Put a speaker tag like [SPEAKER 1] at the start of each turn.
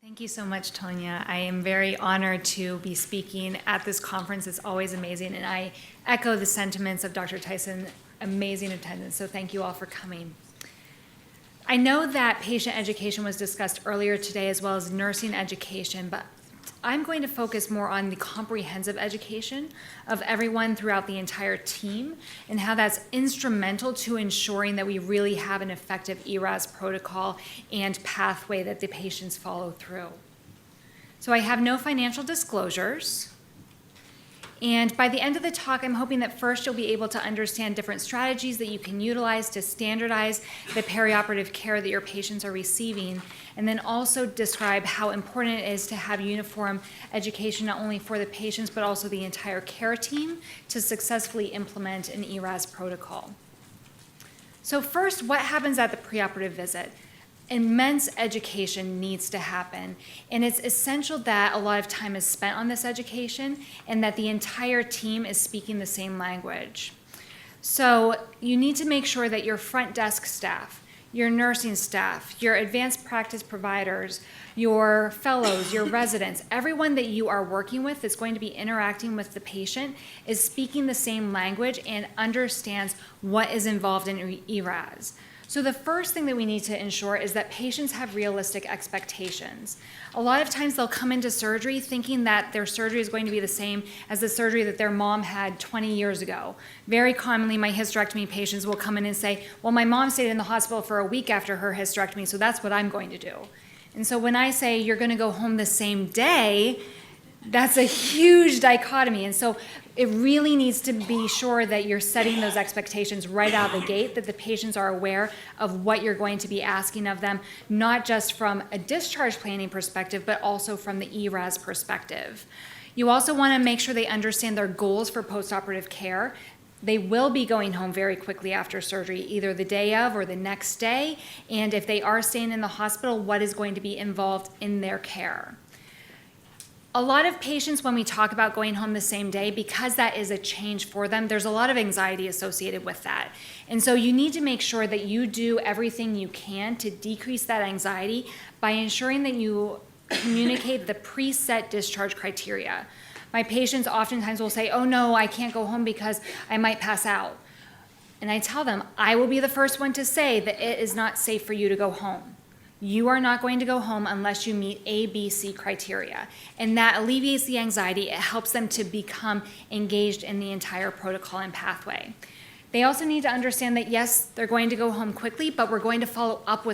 [SPEAKER 1] Thank you so much, Tonya. I am very honored to be speaking at this conference. It's always amazing, and I echo the sentiments of Dr. Tyson. Amazing attendance, so thank you all for coming. I know that patient education was discussed earlier today, as well as nursing education, but I'm going to focus more on the comprehensive education of everyone throughout the entire team and how that's instrumental to ensuring that we really have an effective ERAS protocol and pathway that the patients follow through. So I have no financial disclosures. And by the end of the talk, I'm hoping that first you'll be able to understand different strategies that you can utilize to standardize the perioperative care that your patients are receiving, and then also describe how important it is to have uniform education not only for the patients but also the entire care team to successfully implement an ERAS protocol. So first, what happens at the preoperative visit? Immense education needs to happen, and it's essential that a lot of time is spent on this education and that the entire team is speaking the same language. So you need to make sure that your front desk staff, your nursing staff, your advanced practice providers, your fellows, your residents, everyone that you are working with that's going to be interacting with the patient is speaking the same language and understands what is involved in ERAS. So the first thing that we need to ensure is that patients have realistic expectations. A lot of times they'll come into surgery thinking that their surgery is going to be the same as the surgery that their mom had 20 years ago. Very commonly, my hysterectomy patients will come in and say, well, my mom stayed in the hospital for a week after her hysterectomy, so that's what I'm going to do. And so when I say you're going to go home the same day, that's a huge dichotomy. And so it really needs to be sure that you're setting those expectations right out of the gate, that the patients are aware of what you're going to be asking of them, not just from a discharge planning perspective, but also from the ERAS perspective. You also want to make sure they understand their goals for postoperative care. They will be going home very quickly after surgery, either the day of or the next day. And if they are staying in the hospital, what is going to be involved in their care? A lot of patients, when we talk about going home the same day, because that is a change for them, there's a lot of anxiety associated with that. And so you need to make sure that you do everything you can to decrease that anxiety by ensuring that you communicate the preset discharge criteria. My patients oftentimes will say, oh no, I can't go home because I might pass out. And I tell them, I will be the first one to say that it is not safe for you to go home. You are not going to go home unless you meet A, B, C criteria. And that alleviates the anxiety. It helps them to become engaged in the entire protocol and pathway. They also need to understand that, yes, they're going to go home quickly, but we're going to follow up with them.